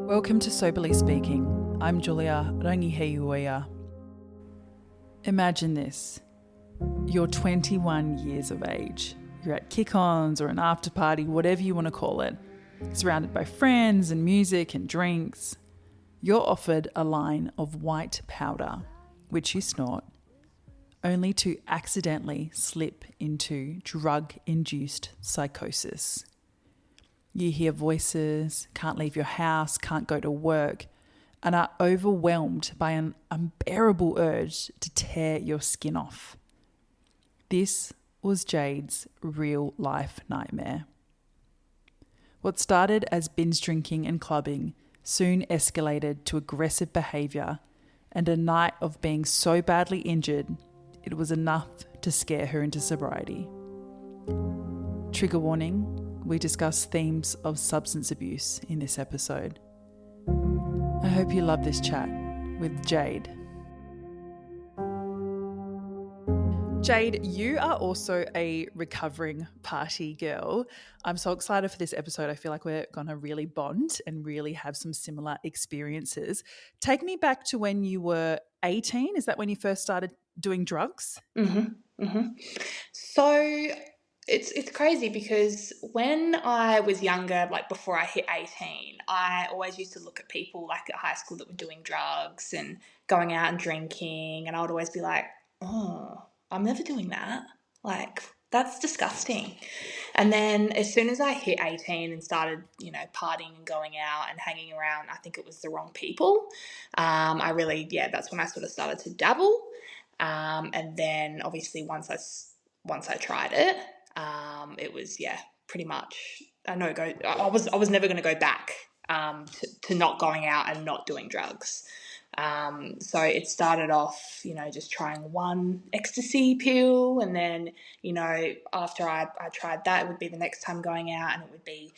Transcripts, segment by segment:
Welcome to Soberly Speaking. I'm Julia Rangiheua. Imagine this. You're 21 years of age. You're at kick-ons or an after party, whatever you want to call it, surrounded by friends and music and drinks. You're offered a line of white powder, which you snort, only to accidentally slip into drug-induced psychosis. You hear voices, can't leave your house, can't go to work, and are overwhelmed by an unbearable urge to tear your skin off. This was Jade's real-life nightmare. What started as binge drinking and clubbing soon escalated to aggressive behaviour and a night of being so badly injured it was enough to scare her into sobriety. Trigger warning. We discuss themes of substance abuse in this episode. I hope you love this chat with Jade. Jade, you are also a recovering party girl. I'm so excited for this episode. I feel like we're going to really bond and really have some similar experiences. Take me back to when you were 18. Is that when you first started doing drugs? So it's crazy because when I was younger, like before I hit 18, I always used to look at people like at high school that were doing drugs and going out and drinking, and I would always be like, oh, I'm never doing that. Like, that's disgusting. And then as soon as I hit 18 and started, partying and going out and hanging around, I think it was the wrong people. That's when I sort of started to dabble. And then obviously once I tried it, it was, pretty much a no-go. I was never going to go back to not going out and not doing drugs. So it started off, just trying one ecstasy pill, and then, after I tried that, it would be the next time going out, and it would be,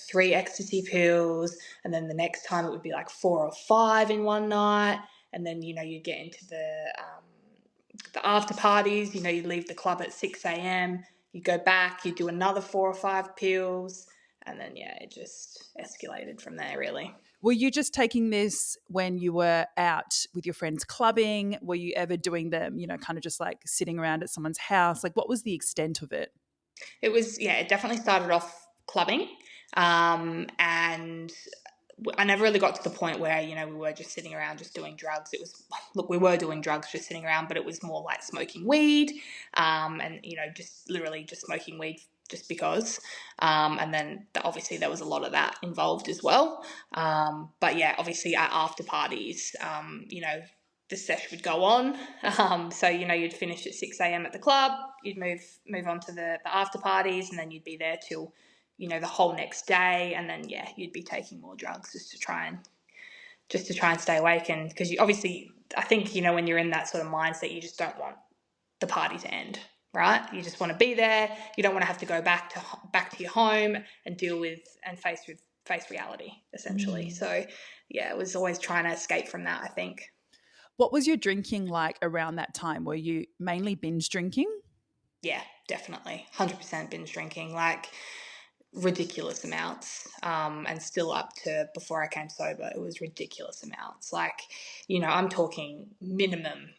3 ecstasy pills, and then the next time it would be like 4 or 5 in one night, and then, you'd get into the after parties, you'd leave the club at 6 a.m, you go back, you do another 4 or 5 pills, and then, it just escalated from there, really. Were you just taking this when you were out with your friends clubbing? Were you ever doing them, kind of just like sitting around at someone's house? Like, what was the extent of it? It was, it definitely started off clubbing, and I never really got to the point where, we were just sitting around just doing drugs. It was, look, we were doing drugs just sitting around, but it was more like smoking weed, and, just literally just smoking weed just because. And then obviously there was a lot of that involved as well. But yeah, obviously at after parties, the sesh would go on. So, you'd finish at 6 a.m. at the club, you'd move on to the after parties, and then you'd be there till, the whole next day, and then you'd be taking more drugs just to try and stay awake. And because obviously, I think when you're in that sort of mindset, you just don't want the party to end, right? You just want to be there. You don't want to have to go back to your home and deal with and face reality, essentially. So it was always trying to escape from that, I think. What was your drinking like around that time? Were you mainly binge drinking? Yeah, definitely. 100% binge drinking. Like, ridiculous amounts, and still up to before I came sober, it was ridiculous amounts. Like, I'm talking minimum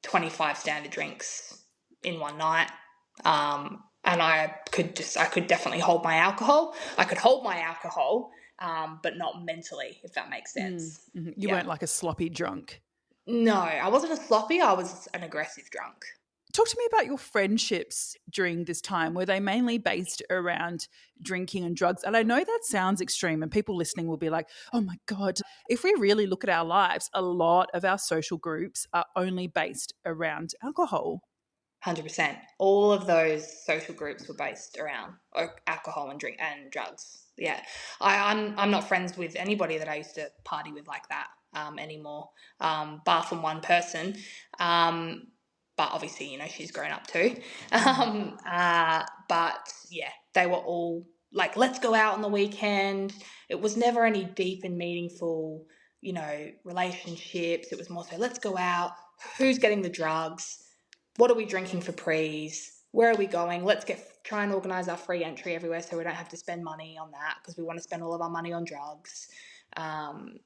25 standard drinks in one night, and I could definitely hold my alcohol. I could hold my alcohol, but not mentally, if that makes sense. Mm-hmm. You weren't like a sloppy drunk? No, I wasn't a sloppy. I was an aggressive drunk. Talk to me about your friendships during this time. Were they mainly based around drinking and drugs? And I know that sounds extreme, and people listening will be like, oh my God. If we really look at our lives, a lot of our social groups are only based around alcohol. 100%. All of those social groups were based around alcohol and drink and drugs. Yeah, I'm not friends with anybody that I used to party with like that anymore, bar from one person. But obviously, she's grown up too. But yeah, they were all like, let's go out on the weekend. It was never any deep and meaningful, relationships. It was more so, let's go out. Who's getting the drugs? What are we drinking for prees? Where are we going? Let's try and organise our free entry everywhere so we don't have to spend money on that, because we want to spend all of our money on drugs. And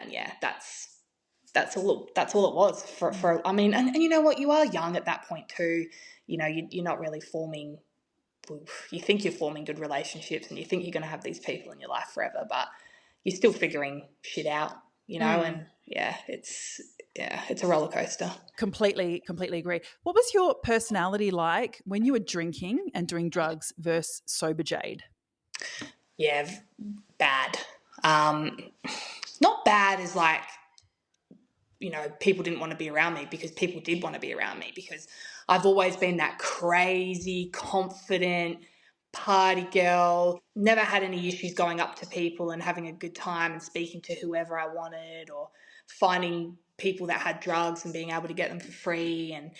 yeah, that's all it was for I mean, and you know what, you are young at that point too. You know, you're not really forming, you think you're forming good relationships and you think you're going to have these people in your life forever, but you're still figuring shit out, you know. And it's a roller coaster. Completely agree. What was your personality like when you were drinking and doing drugs versus sober Jade? Yeah, bad. Not bad as like, you know, people didn't want to be around me, because people did want to be around me, because I've always been that crazy, confident party girl, never had any issues going up to people and having a good time and speaking to whoever I wanted, or finding people that had drugs and being able to get them for free. And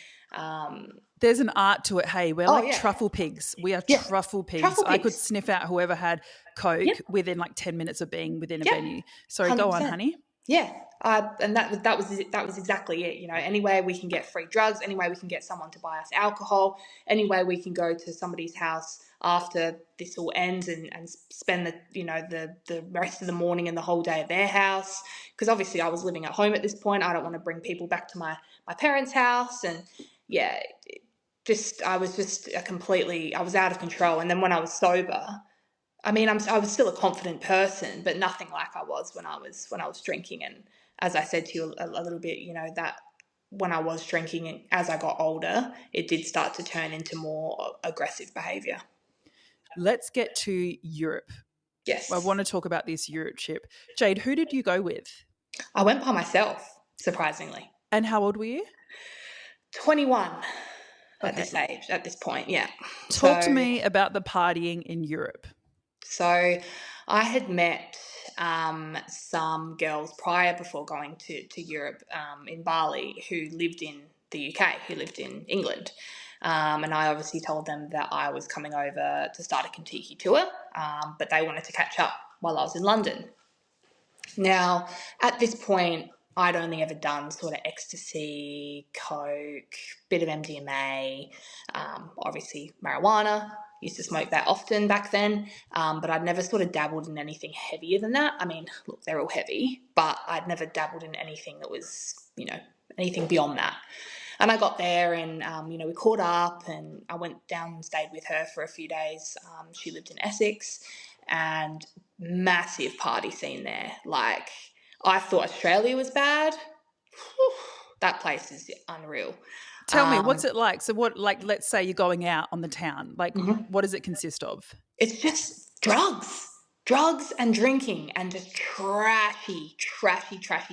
there's an art to it. Hey, we're truffle pigs. We are truffle pigs. I could sniff out whoever had Coke within like 10 minutes of being within a venue. Sorry, 100%. Go on, honey. Yeah, and that was exactly it. You know, anywhere we can get free drugs, anywhere we can get someone to buy us alcohol, anywhere we can go to somebody's house after this all ends and spend the rest of the morning and the whole day at their house. Because obviously I was living at home at this point. I don't want to bring people back to my parents' house. And yeah, I was out of control. And then when I was sober, I mean, I was still a confident person, but nothing like I was when I was drinking. And as I said to you a little bit, you know, that when I was drinking and as I got older, it did start to turn into more aggressive behaviour. Let's get to Europe. Yes. I want to talk about this Europe trip. Jade, who did you go with? I went by myself, surprisingly. And how old were you? 21 at this point, yeah. Talk to me about the partying in Europe. So I had met some girls before going to Europe in Bali who lived in the UK, who lived in England. And I obviously told them that I was coming over to start a Kentucky tour, but they wanted to catch up while I was in London. Now, at this point, I'd only ever done sort of ecstasy, coke, bit of MDMA, obviously marijuana. Used to smoke that often back then, but I'd never sort of dabbled in anything heavier than that. I mean, look, they're all heavy, but I'd never dabbled in anything that was, you know, anything beyond that. And I got there and, we caught up and I went down and stayed with her for a few days. She lived in Essex, and massive party scene there. Like, I thought Australia was bad. Whew, that place is unreal. Tell me, what's it like? So what, like, let's say you're going out on the town. Like, what does it consist of? It's just drugs and drinking and just trashy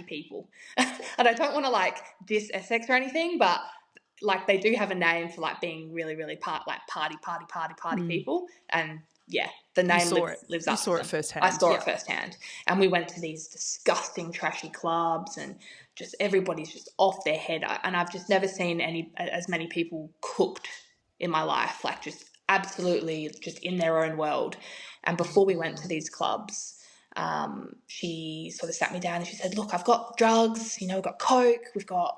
people. And I don't want to like diss Essex or anything, but like they do have a name for like being really, really party people. And yeah, the name lives up. You saw it firsthand. I saw it firsthand. And we went to these disgusting, trashy clubs and just everybody's just off their head. And I've just never seen as many people cooked in my life, like just absolutely just in their own world. And before we went to these clubs, she sort of sat me down and she said, look, I've got drugs, you know, we've got coke, we've got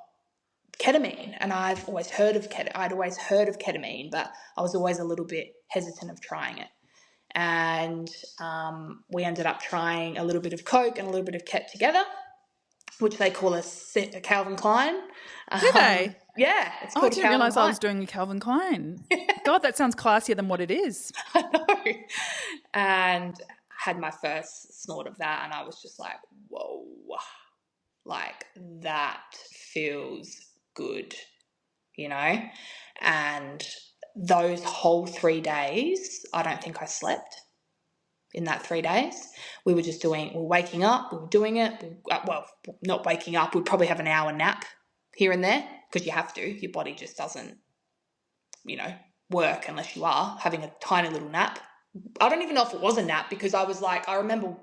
ketamine. And I'd always heard of ketamine, but I was always a little bit hesitant of trying it. And we ended up trying a little bit of coke and a little bit of ket together, which they call a Calvin Klein. Do they? Yeah. It's called I didn't realise I was doing a Calvin Klein. God, that sounds classier than what it is. I know. And I had my first snort of that and I was just like, whoa, like that feels good, you know? And those whole 3 days, I don't think I slept in that 3 days. We were waking up, we were doing it. Well, not waking up, we'd probably have an hour nap here and there because you have to. Your body just doesn't, you know, work unless you are having a tiny little nap. I don't even know if it was a nap because I was like, I remember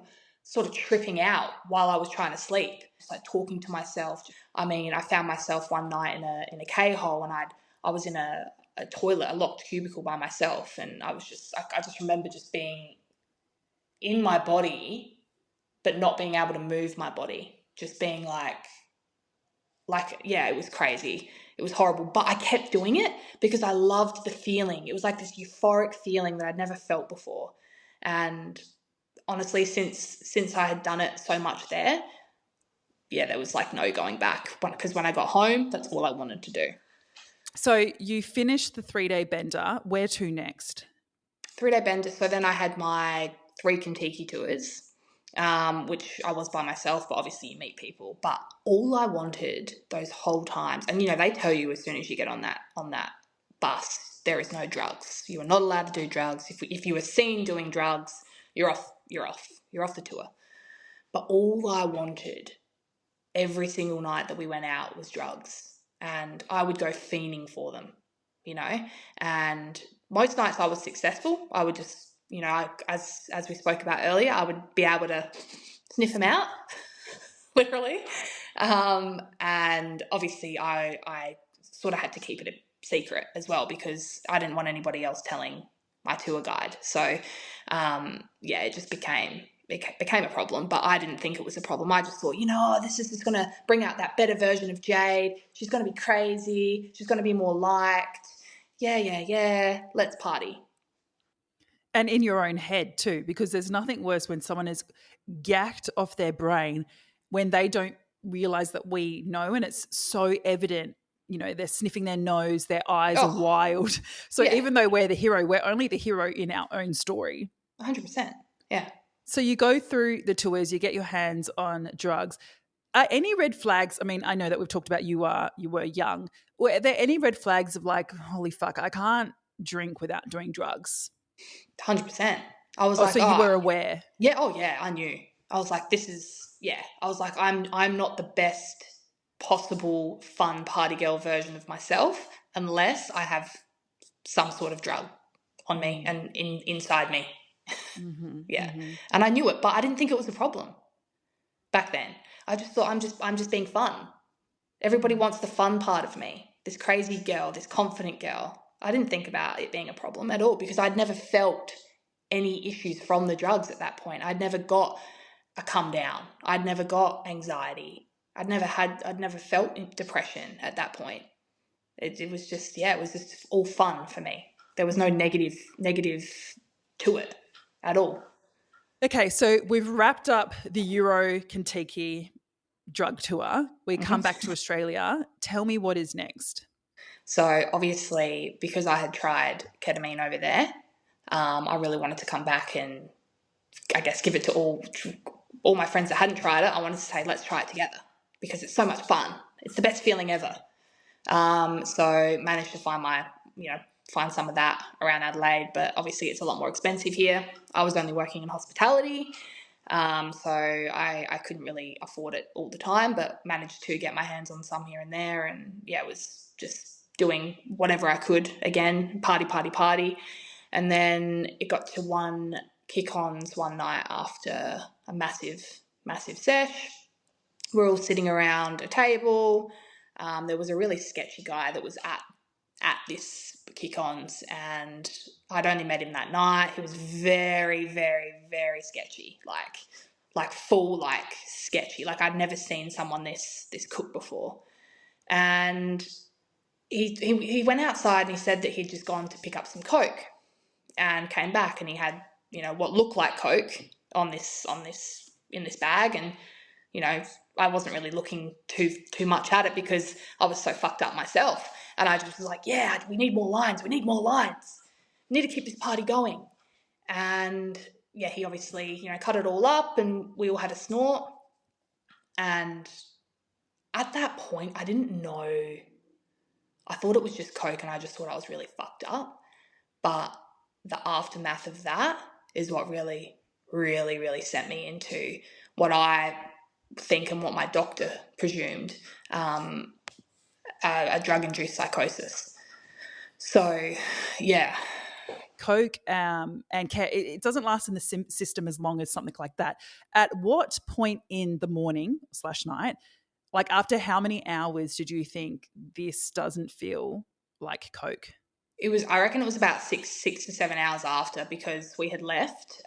sort of tripping out while I was trying to sleep, just like talking to myself. I mean, I found myself one night in a K-hole and I was in a toilet, a locked cubicle by myself, and I just remember just being in my body but not being able to move my body, just being like yeah, it was crazy. It was horrible, but I kept doing it because I loved the feeling. It was like this euphoric feeling that I'd never felt before. And honestly, since I had done it so much there, yeah, there was like no going back, because when I got home, that's all I wanted to do. So you finished the 3-day bender. Where to next? 3-day bender. So then I had my 3 Kentucky tours, which I was by myself, but obviously you meet people. But all I wanted those whole times, and they tell you as soon as you get on that bus, there is no drugs. You are not allowed to do drugs. If you were seen doing drugs, you're off the tour. But all I wanted every single night that we went out was drugs, and I would go fiending for them, and most nights I was successful. I would just, as we spoke about earlier, I would be able to sniff them out, literally, and obviously I sort of had to keep it a secret as well, because I didn't want anybody else telling my tour guide. So it just became a problem, but I didn't think it was a problem. I just thought, this is just going to bring out that better version of Jade. She's going to be crazy. She's going to be more liked. Yeah. Let's party. And in your own head too, because there's nothing worse when someone is gacked off their brain when they don't realize that we know, and it's so evident. They're sniffing their nose, their eyes are wild. So even though we're the hero, we're only the hero in our own story. 100%. Yeah. So you go through the tours, you get your hands on drugs. Are any red flags? I mean, I know that we've talked about you were young. Were there any red flags of like, holy fuck, I can't drink without doing drugs? 100%. I was so you were aware? Yeah. Oh yeah, I knew. I was like, I was like, I'm not the best possible fun party girl version of myself unless I have some sort of drug on me and inside me. Mm-hmm, yeah. Mm-hmm. And I knew it, but I didn't think it was a problem back then. I just thought I'm just being fun. Everybody wants the fun part of me, this crazy girl, this confident girl. I didn't think about it being a problem at all, because I'd never felt any issues from the drugs at that point. I'd never got a come down. I'd never got anxiety. I'd never felt depression at that point. It was just, it was just all fun for me. There was no negative to it at all. Okay, so we've wrapped up the Euro Kentucky drug tour. We come back to Australia. Tell me what is next. So obviously, because I had tried ketamine over there, I really wanted to come back and, I guess, give it to all my friends that hadn't tried it. I wanted to say, let's try it together, because it's so much fun. It's the best feeling ever. So managed to find some of that around Adelaide, but obviously it's a lot more expensive here. I was only working in hospitality, so I couldn't really afford it all the time, but managed to get my hands on some here and there, and it was just doing whatever I could, again, party. And then it got to one kick-ons one night after a massive sesh. We're all sitting around a table. There was a really sketchy guy that was at this kick-ons, and I'd only met him that night. He was very, very, very sketchy, like full, like sketchy. Like I'd never seen someone this cook before. And he went outside and he said that he'd just gone to pick up some Coke and came back, and he had, what looked like Coke in this bag. And, I wasn't really looking too much at it because I was so fucked up myself. And I just was like, yeah, we need more lines. We need to keep this party going. And yeah, he obviously, cut it all up, and we all had a snort. And at that point, I didn't know. I thought it was just Coke, and I just thought I was really fucked up. But the aftermath of that is what really, really, really sent me into what I think and what my doctor presumed, a drug-induced psychosis. So, yeah. Coke and it doesn't last in the system as long as something like that. At what point in the morning / night, like after how many hours did you think this doesn't feel like Coke? I reckon it was about 6 to 7 hours after, because we had left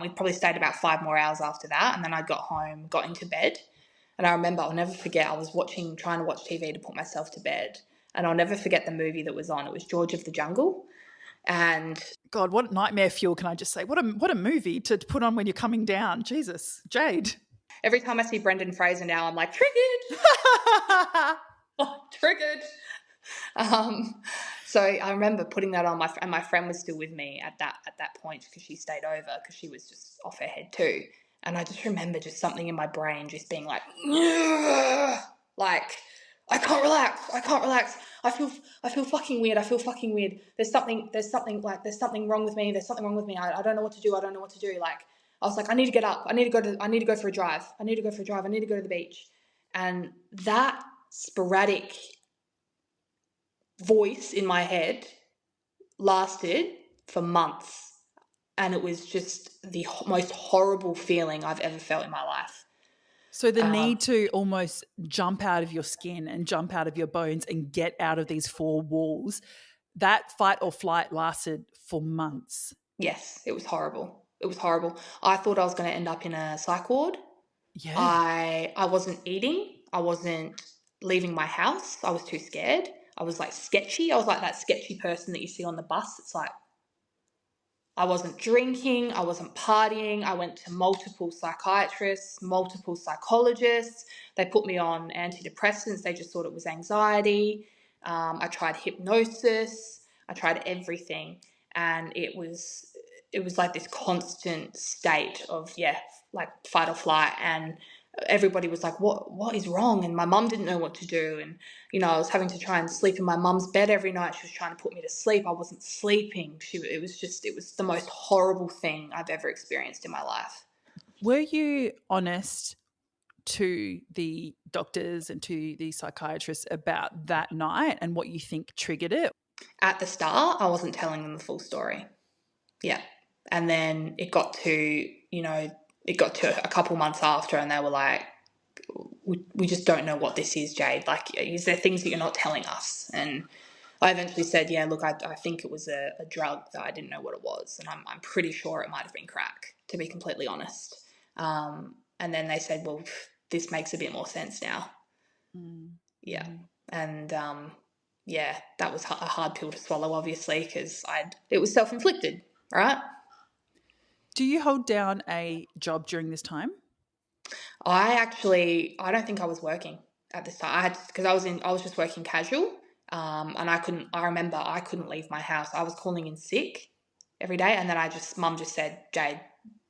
we probably stayed about 5 more hours after that. And then I got home, got into bed. And I remember, I'll never forget, I was trying to watch TV to put myself to bed. And I'll never forget the movie that was on. It was George of the Jungle. And God, what nightmare fuel, can I just say? What a movie to put on when you're coming down. Jesus, Jade. every time I see Brendan Fraser now, I'm like, triggered. Oh, triggered. So I remember putting that on and my friend was still with me at that point because she stayed over because she was just off her head too. And I just remember just something in my brain just being like, like, I can't relax. I feel fucking weird. There's something wrong with me. I don't know what to do. Like, I was like, I need to get up. I need to go for a drive. I need to go to the beach. And that sporadic voice in my head lasted for months. And it was just the most horrible feeling I've ever felt in my life. So the need to almost jump out of your skin and jump out of your bones and get out of these four walls, that fight or flight lasted for months. Yes, it was horrible. I thought I was going to end up in a psych ward. Yeah. I wasn't eating. I wasn't leaving my house. I was too scared. I was like sketchy. I was like that sketchy person that you see on the bus. It's like, I wasn't drinking, I wasn't partying. I went to multiple psychiatrists, multiple psychologists. They put me on antidepressants. They just thought it was anxiety. I tried hypnosis. I tried everything. And it was like this constant state of, like fight or flight. And everybody was like, what is wrong? And my mum didn't know what to do. And, I was having to try and sleep in my mum's bed every night. She was trying to put me to sleep. I wasn't sleeping. It was the most horrible thing I've ever experienced in my life. Were you honest to the doctors and to the psychiatrists about that night and what you think triggered it? At the start, I wasn't telling them the full story. Yeah. And then it got to a couple months after and they were like, we just don't know what this is, Jade. Like, is there things that you're not telling us? And I eventually said, yeah, look, I think it was a drug that I didn't know what it was. And I'm pretty sure it might have been crack, to be completely honest. And then they said, well, this makes a bit more sense now. Yeah. And, that was a hard pill to swallow, obviously, because it was self-inflicted, right? Do you hold down a job during this time? I don't think I was working at this time. Because I was just working casual. And I remember I couldn't leave my house. I was calling in sick every day. And then mum just said, Jade,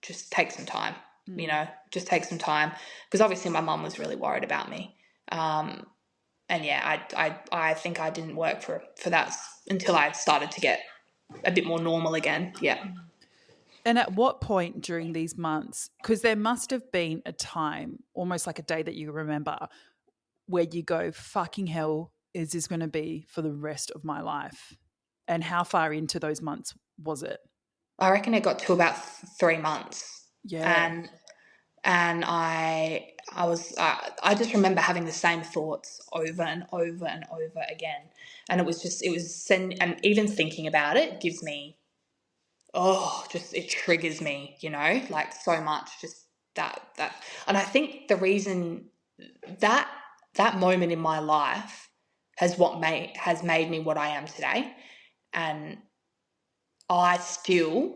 just take some time, just take some time. Because obviously my mum was really worried about me. And yeah, I think I didn't work for that until I started to get a bit more normal again. Yeah. And at what point during these months, because there must have been a time, almost like a day that you remember, where you go, fucking hell, is this going to be for the rest of my life? And how far into those months was it? I reckon it got to about 3 months. Yeah. And I just remember having the same thoughts over and over and over again. And and even thinking about it gives me, it triggers me, like so much, just that. And I think the reason that moment in my life has made me what I am today. And I still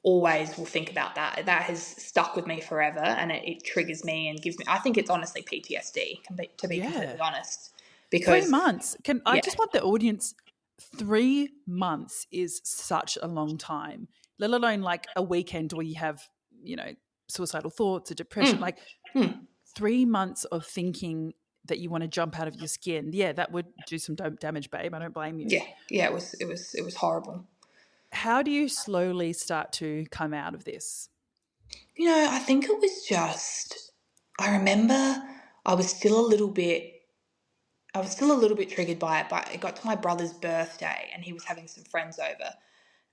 always will think about that. That has stuck with me forever, and it triggers me and gives me, I think it's honestly PTSD, to be completely honest. Because 3 months. I just want the audience, 3 months is such a long time, let alone like a weekend where you have, suicidal thoughts or depression. 3 months of thinking that you want to jump out of your skin. Yeah, that would do some damage, babe. I don't blame you. Yeah, it was horrible. How do you slowly start to come out of this? I think it was just, I remember I was still a little bit triggered by it, but it got to my brother's birthday and he was having some friends over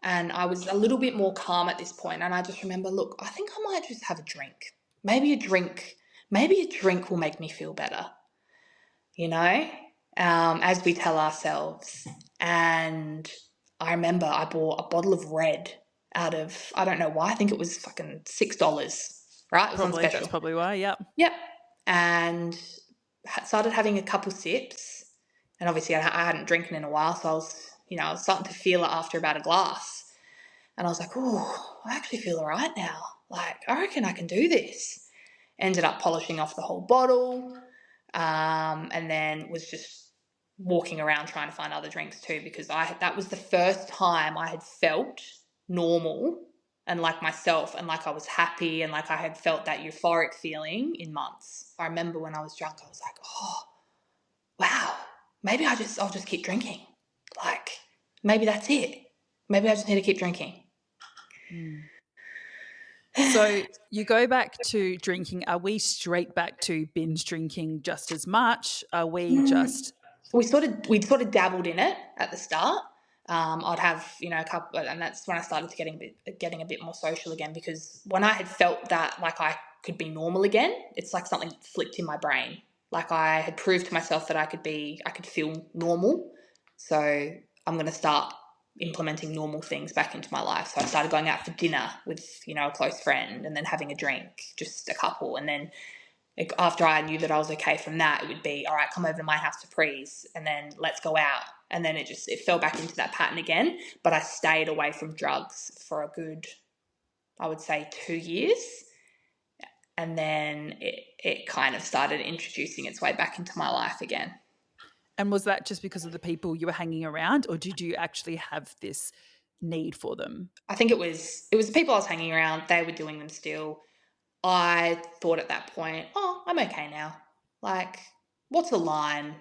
and I was a little bit more calm at this point. And I just remember, look, I think I might just have a drink. Maybe a drink will make me feel better, as we tell ourselves. And I remember I bought a bottle of red out of, I don't know why, I think it was fucking $6, right? It was on special. That's probably why, yep. Yep. And started having a couple sips. And obviously I hadn't drinking in a while, so I was I was starting to feel it after about a glass. And I was like, oh, I actually feel all right now. Like, I reckon I can do this. Ended up polishing off the whole bottle, and then was just walking around trying to find other drinks too, because that was the first time I had felt normal and like myself and like I was happy and like I had felt that euphoric feeling in months. I remember when I was drunk, I was like, oh, wow, maybe I'll just keep drinking. Like, maybe that's it. Maybe I just need to keep drinking. So you go back to drinking. Are we straight back to binge drinking just as much? Are we just... We sort of dabbled in it at the start. I'd have, a couple, and that's when I started getting a bit more social again, because when I had felt that like I could be normal again, it's like something flicked in my brain. Like I had proved to myself that I could feel normal. So I'm going to start implementing normal things back into my life. So I started going out for dinner with, a close friend, and then having a drink, just a couple. And then after I knew that I was okay from that, it would be, all right, come over to my house to Prees, and then let's go out. And then it fell back into that pattern again. But I stayed away from drugs for a good, I would say, 2 years. And then it kind of started introducing its way back into my life again. And was that just because of the people you were hanging around, or did you actually have this need for them? I think it was the people I was hanging around. They were doing them still. I thought at that point, oh, I'm okay now. Like, what's the line?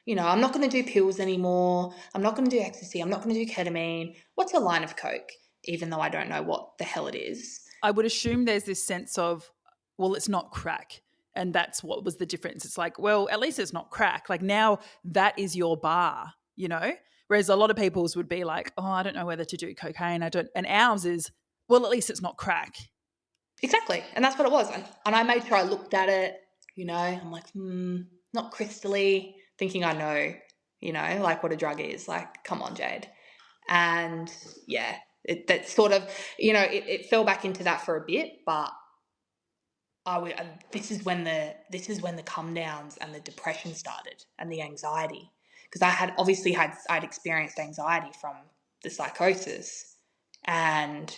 I'm not going to do pills anymore. I'm not going to do ecstasy. I'm not going to do ketamine. What's a line of coke? Even though I don't know what the hell it is. I would assume there's this sense of, well, it's not crack. And that's what was the difference. It's like, well, at least it's not crack. Like now that is your bar, Whereas a lot of people's would be like, oh, I don't know whether to do cocaine. And ours is, well, at least it's not crack. Exactly. And that's what it was. And I made sure I looked at it, I'm like, not crystally, thinking I know, like what a drug is. Like, come on, Jade. And yeah, that sort of, it fell back into that for a bit, but this is when the come downs and the depression started and the anxiety, because I'd experienced anxiety from the psychosis, and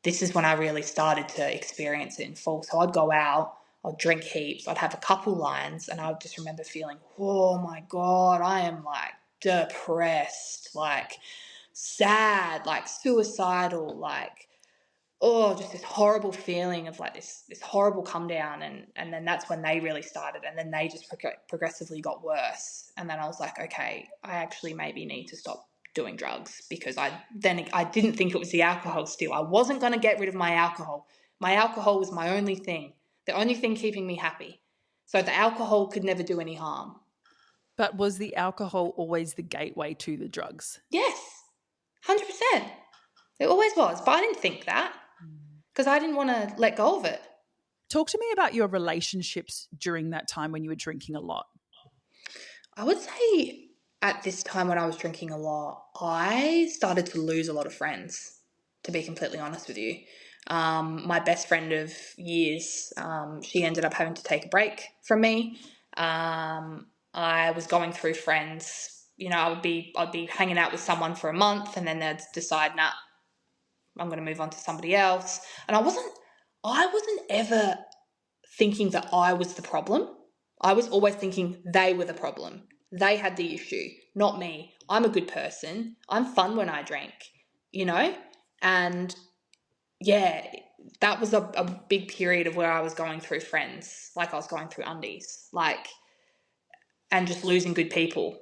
this is when I really started to experience it in full. So I'd go out, I'd drink heaps, I'd have a couple lines, and I would just remember feeling, oh my God, I am like depressed, like sad, like suicidal, like, oh, just this horrible feeling of like this horrible come down. And then that's when they really started, and then they just progressively got worse. And then I was like, okay, I actually maybe need to stop doing drugs, because I didn't think it was the alcohol still. I wasn't going to get rid of my alcohol. My alcohol was my only thing, the only thing keeping me happy. So the alcohol could never do any harm. But was the alcohol always the gateway to the drugs? Yes, 100%. It always was, but I didn't think that, because I didn't want to let go of it. Talk to me about your relationships during that time when you were drinking a lot. I would say at this time when I was drinking a lot, I started to lose a lot of friends, to be completely honest with you. My best friend of years, she ended up having to take a break from me. I was going through friends. I'd be hanging out with someone for a month, and then they'd decide, nah, I'm going to move on to somebody else. And I wasn't ever thinking that I was the problem. I was always thinking they were the problem. They had the issue, not me. I'm a good person. I'm fun when I drink, And yeah, that was a big period of where I was going through friends, like I was going through undies, and just losing good people,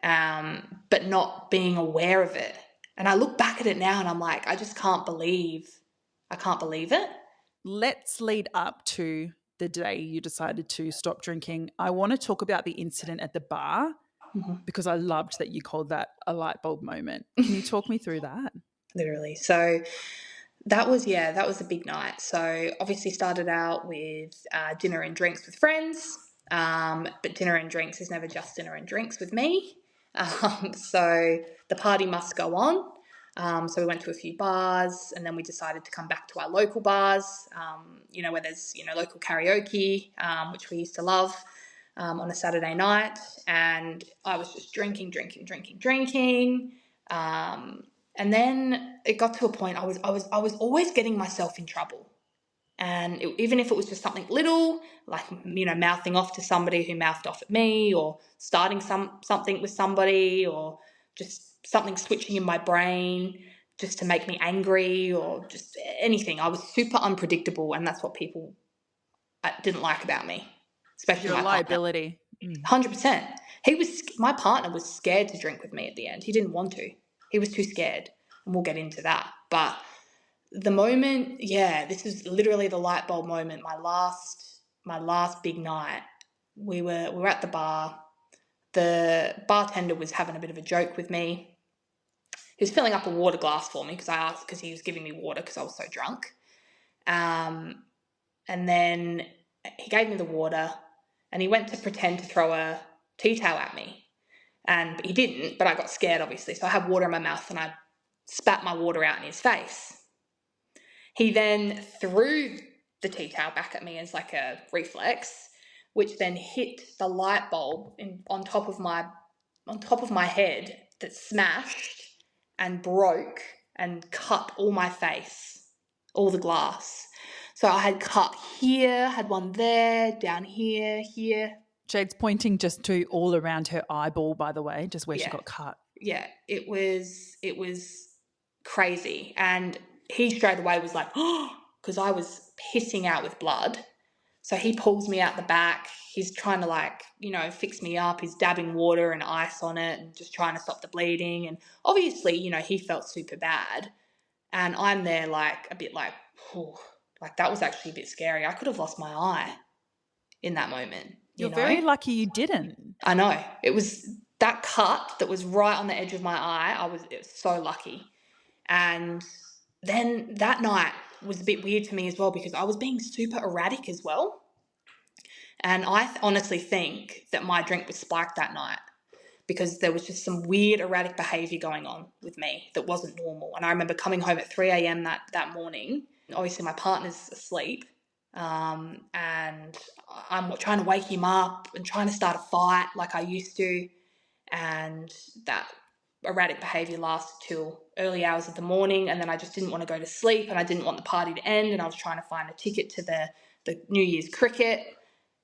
but not being aware of it. And I look back at it now and I'm like, I just can't believe it. Let's lead up to the day you decided to stop drinking. I want to talk about the incident at the bar, because I loved that you called that a light bulb moment. Can you talk me through that? Literally. So that was a big night. So obviously started out with dinner and drinks with friends, but dinner and drinks is never just dinner and drinks with me. So the party must go on. So we went to a few bars, and then we decided to come back to our local bars, where there's, local karaoke, which we used to love, on a Saturday night. And I was just drinking. And then it got to a point I was always getting myself in trouble. And even if it was just something little, like, mouthing off to somebody who mouthed off at me, or starting something with somebody, or just something switching in my brain just to make me angry, or just anything. I was super unpredictable, and that's what people didn't like about me, especially You're a my partner. liability. 100%. My partner was scared to drink with me at the end. He didn't want to. He was too scared, and we'll get into that. But the moment, this is literally the light bulb moment. My last big night, we were at the bar. The bartender was having a bit of a joke with me. He was filling up a water glass for me because I asked, because he was giving me water because I was so drunk. And then he gave me the water, and he went to pretend to throw a tea towel at me. And he didn't, but I got scared, obviously. So I had water in my mouth, and I spat my water out in his face. He then threw the tea towel back at me as like a reflex, which then hit the light bulb on top of my head, that smashed and broke and cut all my face, all the glass. So I had cut here, had one there, down here. Jade's pointing just to all around her eyeball, by the way, just where she got cut. Yeah, it was crazy. And he straight away was like, oh, because I was pissing out with blood. So he pulls me out the back. He's trying to fix me up. He's dabbing water and ice on it and just trying to stop the bleeding. And obviously, he felt super bad. And I'm there a bit that was actually a bit scary. I could have lost my eye in that moment. You're very lucky you didn't. I know. It was that cut that was right on the edge of my eye. It was so lucky. And then that night was a bit weird for me as well, because I was being super erratic as well. And I honestly think that my drink was spiked that night, because there was just some weird erratic behaviour going on with me that wasn't normal. And I remember coming home at 3 a.m. that morning. Obviously my partner's asleep, and I'm trying to wake him up and trying to start a fight like I used to. And that erratic behaviour lasted till early hours of the morning, and then I just didn't want to go to sleep, and I didn't want the party to end, and I was trying to find a ticket to the New Year's cricket.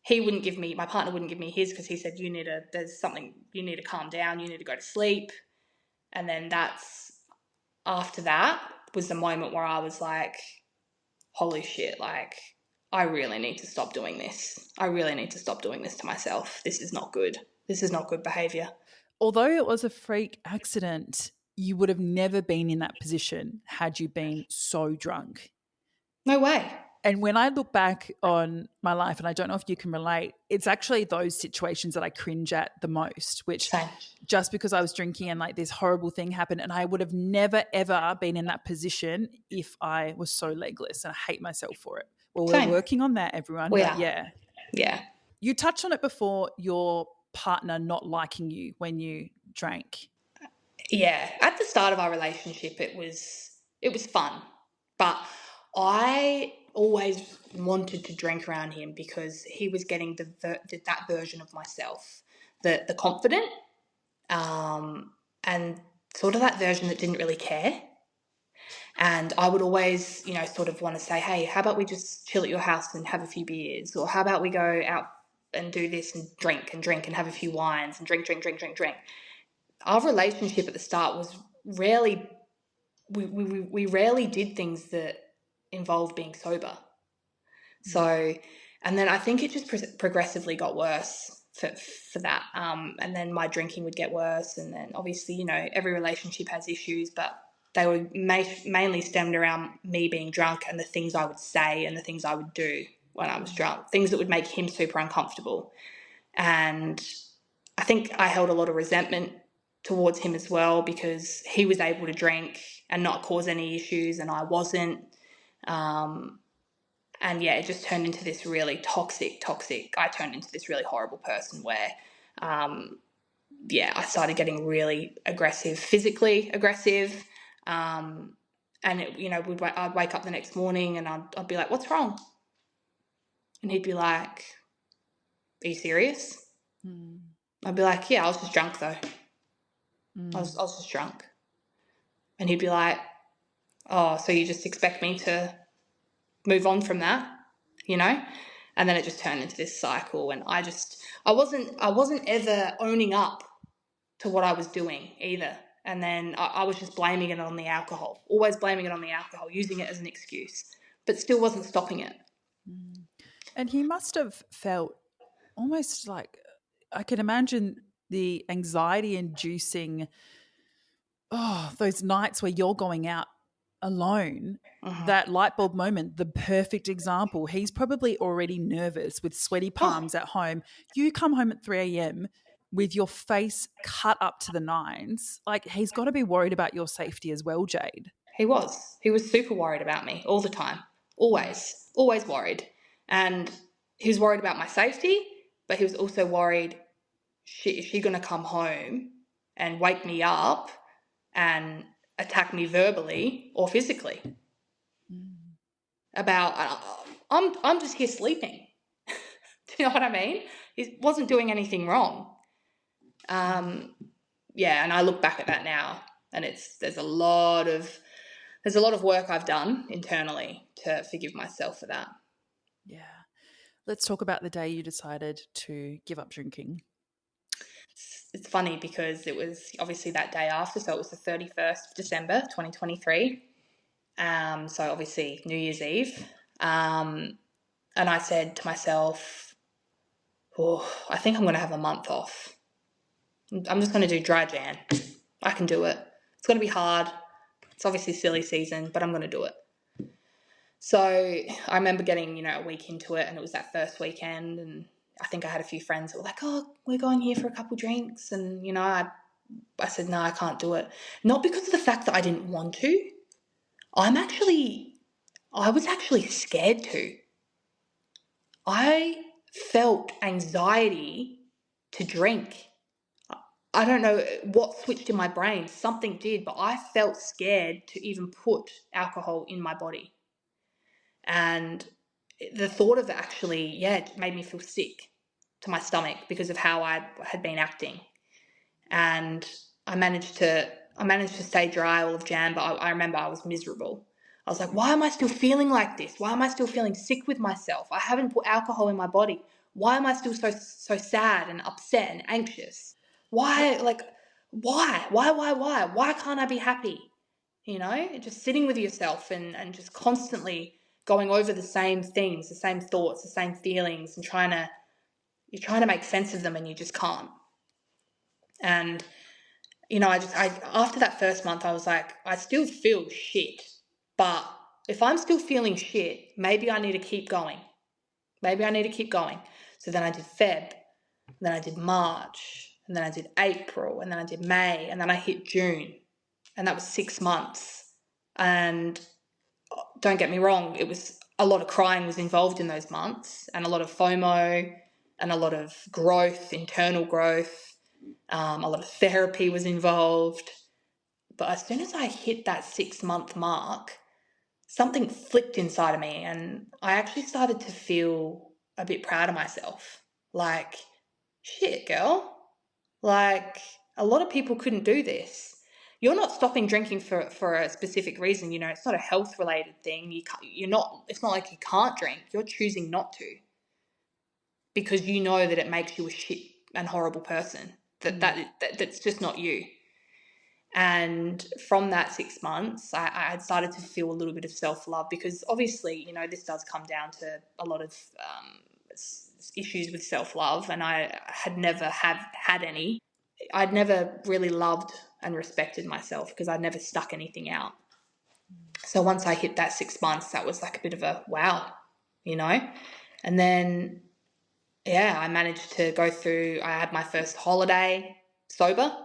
My partner wouldn't give me his, because he said, you need to calm down, you need to go to sleep. And then after that was the moment where I was like, holy shit, I really need to stop doing this. I really need to stop doing this to myself. This is not good. This is not good behaviour. Although it was a freak accident, you would have never been in that position had you been so drunk. No way. And when I look back on my life, and I don't know if you can relate, it's actually those situations that I cringe at the most, which Same. Just because I was drinking and this horrible thing happened, and I would have never, ever been in that position if I was so legless, and I hate myself for it. Well, we're working on that, everyone. We are. Yeah. You touched on it before, your partner not liking you when you drank. Yeah. At the start of our relationship, it was fun, but I always wanted to drink around him because he was getting that version of myself, the confident, and sort of that version that didn't really care. And I would always, sort of want to say, hey, how about we just chill at your house and have a few beers? Or how about we go out and do this and drink and have a few wines and drink. Our relationship at the start was rarely, we rarely did things that involved being sober. So, and then I think it just progressively got worse for that. And then my drinking would get worse. And then obviously, every relationship has issues, but they were mainly stemmed around me being drunk and the things I would say and the things I would do when I was drunk, things that would make him super uncomfortable. And I think I held a lot of resentment towards him as well, because he was able to drink and not cause any issues and I wasn't. And it just turned into this really toxic. I turned into this really horrible person where, I started getting really aggressive, physically aggressive. And I'd wake up the next morning and I'd be like, what's wrong? And he'd be like, are you serious? I'd be like, yeah, I was just drunk though. I was just drunk. And he'd be like, oh, so you just expect me to move on from that, you know? And then it just turned into this cycle. And I wasn't ever owning up to what I was doing either. And then I was just blaming it on the alcohol, always blaming it on the alcohol, using it as an excuse, but still wasn't stopping it. And he must have felt almost like, I can imagine the anxiety inducing, those nights where you're going out alone, that light bulb moment, the perfect example. He's probably already nervous with sweaty palms at home. You come home at 3 a.m. with your face cut up to the nines. Like, he's got to be worried about your safety as well, Jade. He was super worried about me all the time, always worried. And he was worried about my safety, but he was also worried, is she going to come home and wake me up and attack me verbally or physically? About, I'm just here sleeping. Do you know what I mean? He wasn't doing anything wrong. And I look back at that now, and there's a lot of work I've done internally to forgive myself for that. Yeah. Let's talk about the day you decided to give up drinking. It's funny because it was obviously that day after, so it was the 31st of December 2023. So obviously New Year's Eve. And I said to myself, I think I'm going to have a month off. I'm just going to do dry Jan. I can do it. It's going to be hard. It's obviously silly season, but I'm going to do it. So I remember getting, a week into it, and it was that first weekend, and I think I had a few friends that were like, oh, we're going here for a couple drinks. And, I said, no, I can't do it. Not because of the fact that I didn't want to. I was actually scared to. I felt anxiety to drink. I don't know what switched in my brain. Something did, but I felt scared to even put alcohol in my body. And the thought of it actually, it made me feel sick to my stomach because of how I had been acting. And I managed to stay dry all of Jan, but I remember I was miserable. I was like, why am I still feeling like this? Why am I still feeling sick with myself? I haven't put alcohol in my body. Why am I still so sad and upset and anxious? Why? Why can't I be happy? Just sitting with yourself and just constantly going over the same things, the same thoughts, the same feelings, and you're trying to make sense of them, and you just can't. And after that first month, I was like, I still feel shit, but if I'm still feeling shit, maybe I need to keep going. So then I did Feb, and then I did March, and then I did April, and then I did May, and then I hit June, and that was 6 months. And don't get me wrong, it was a lot of crying was involved in those months, and a lot of FOMO, and a lot of growth, internal growth. A lot of therapy was involved. But as soon as I hit that 6 month mark, something flicked inside of me, and I actually started to feel a bit proud of myself. Like, shit, girl. Like, a lot of people couldn't do this. You're not stopping drinking for a specific reason. It's not a health related thing. It's not like you can't drink. You're choosing not to because you know that it makes you a shit and horrible person. That's just not you. And from that 6 months, I had started to feel a little bit of self-love because obviously, this does come down to a lot of issues with self-love, and I had never had any. I'd never really loved and respected myself because I'd never stuck anything out. So once I hit that 6 months, that was like a bit of a wow, And then, I managed to go through, I had my first holiday sober.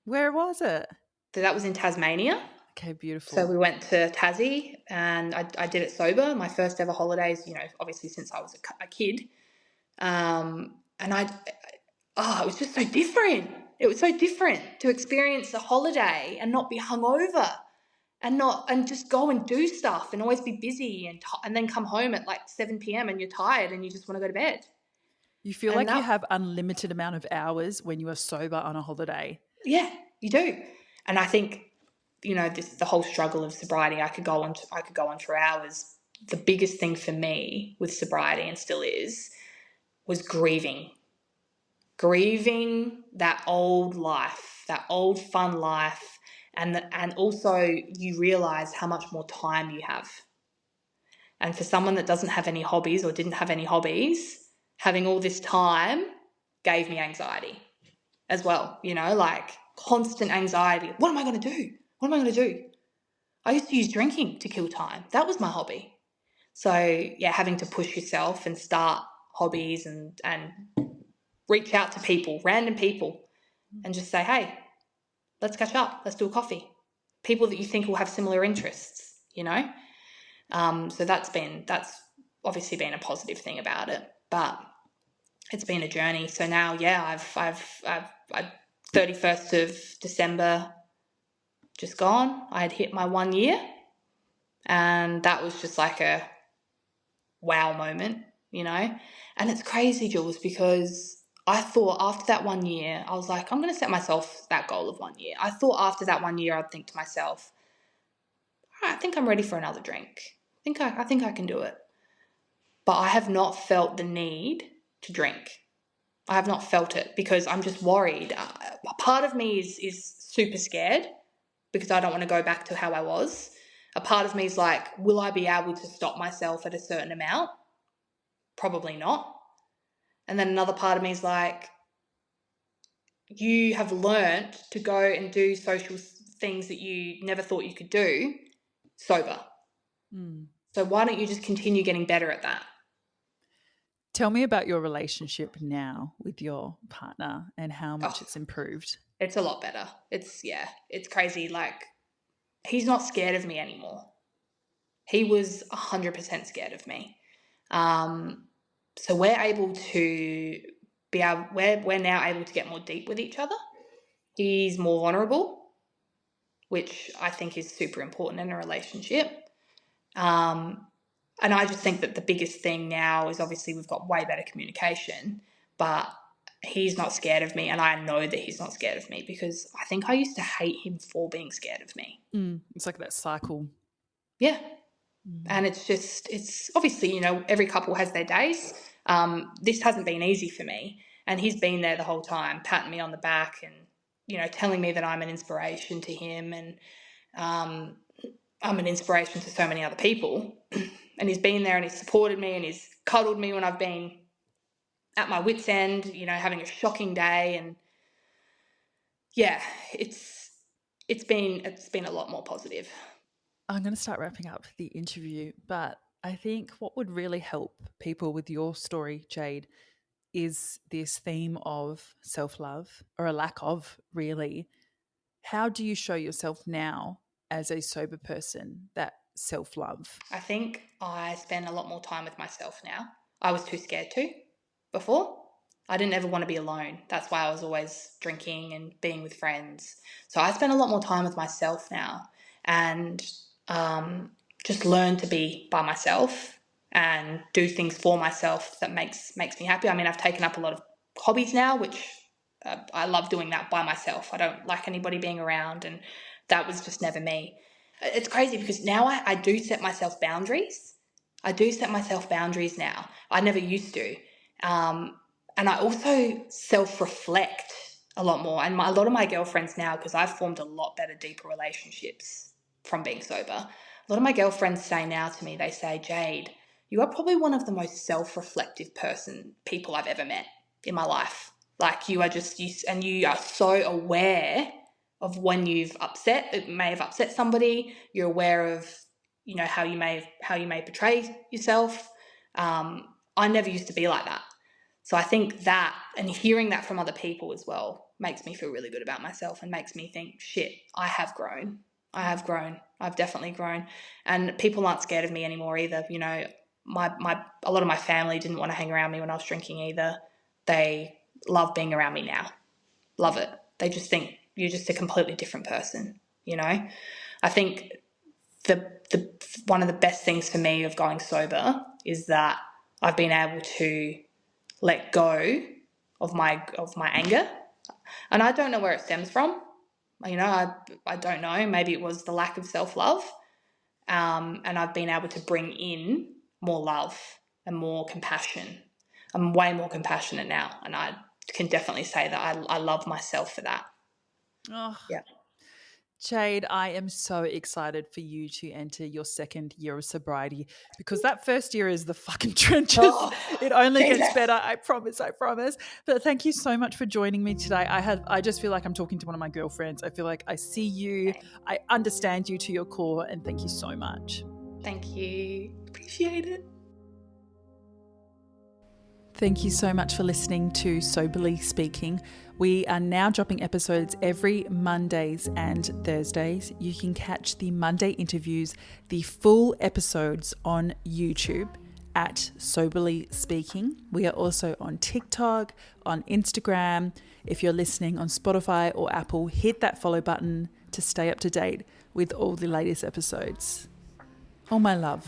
Where was it? So that was in Tasmania. Okay, beautiful. So we went to Tassie, and I did it sober. My first ever holidays, obviously since I was a kid. And it was just so different. It was so different to experience a holiday and not be hungover, and just go and do stuff and always be busy and then come home at like 7 p.m. and you're tired and you just want to go to bed. You feel like you have unlimited amount of hours when you are sober on a holiday. Yeah, you do. And I think the whole struggle of sobriety, I could go on for hours. The biggest thing for me with sobriety, and still is, was grieving that old life, that old fun life, and also you realise how much more time you have. And for someone that doesn't have any hobbies or didn't have any hobbies, having all this time gave me anxiety as well, like constant anxiety. What am I going to do? What am I going to do? I used to use drinking to kill time. That was my hobby. So, yeah, having to push yourself and start hobbies and reach out to people, random people, and just say, hey, let's catch up. Let's do a coffee. People that you think will have similar interests, So that's obviously been a positive thing about it, but it's been a journey. So now, yeah, I've 31st of December just gone. I had hit my 1 year, and that was just like a wow moment, And it's crazy, Jules, because I thought after that 1 year, I was like, I'm going to set myself that goal of 1 year. I thought after that 1 year, I'd think to myself, all right, I think I'm ready for another drink. I think I can do it. But I have not felt the need to drink. I have not felt it because I'm just worried. A part of me is super scared because I don't want to go back to how I was. A part of me is like, will I be able to stop myself at a certain amount? Probably not. And then another part of me is like, you have learnt to go and do social things that you never thought you could do sober. So why don't you just continue getting better at that? Tell me about your relationship now with your partner and how much it's improved. It's a lot better. It's crazy. Like, he's not scared of me anymore. He was 100% scared of me. So we're now able to get more deep with each other. He's more vulnerable, which I think is super important in a relationship. And I just think that the biggest thing now is obviously we've got way better communication, but he's not scared of me, and I know that he's not scared of me because I think I used to hate him for being scared of me. It's like that cycle. Yeah. And it's obviously, every couple has their days. This hasn't been easy for me, and he's been there the whole time, patting me on the back and, telling me that I'm an inspiration to him, and I'm an inspiration to so many other people. And he's been there and he's supported me and he's cuddled me when I've been at my wit's end, having a shocking day. And yeah, it's been a lot more positive. I'm going to start wrapping up the interview, but I think what would really help people with your story, Jade, is this theme of self-love, or a lack of, really. How do you show yourself now as a sober person, that self-love? I think I spend a lot more time with myself now. I was too scared to before. I didn't ever want to be alone. That's why I was always drinking and being with friends. So I spend a lot more time with myself now, and just learn to be by myself and do things for myself that makes me happy. I mean, I've taken up a lot of hobbies now, which I love doing that by myself. I don't like anybody being around, and that was just never me. It's crazy because now I do set myself boundaries. I do set myself boundaries now. I never used to. And I also self-reflect a lot more. And a lot of my girlfriends now, because I've formed a lot better, deeper relationships from being sober, a lot of my girlfriends say now to me, they say, Jade, you are probably one of the most self-reflective people I've ever met in my life. Like, you are and you are so aware of when it may have upset somebody. You're aware of, how you may portray yourself. I never used to be like that. So I think that, and hearing that from other people as well, makes me feel really good about myself and makes me think, shit, I have grown. I've definitely grown. And people aren't scared of me anymore either. A lot of my family didn't want to hang around me when I was drinking either. They love being around me now. Love it. They just think you're just a completely different person, I think the one of the best things for me of going sober is that I've been able to let go of my anger. And I don't know where it stems from. I don't know. Maybe it was the lack of self-love. And I've been able to bring in more love and more compassion. I'm way more compassionate now, and I can definitely say that I love myself for that. Oh, Yeah. Jade, I am so excited for you to enter your second year of sobriety, because that first year is the fucking trenches. Oh, it only Jesus. gets better. I promise. But thank you so much for joining me today. I just feel like I'm talking to one of my girlfriends. I feel like I see you. I understand you to your core, and thank you so much. Thank you. Appreciate it. Thank you so much for listening to Soberly Speaking. We are now dropping episodes every Mondays and Thursdays. You can catch the Monday interviews, the full episodes on YouTube at Soberly Speaking. We are also on TikTok, on Instagram. If you're listening on Spotify or Apple, hit that follow button to stay up to date with all the latest episodes. All my love.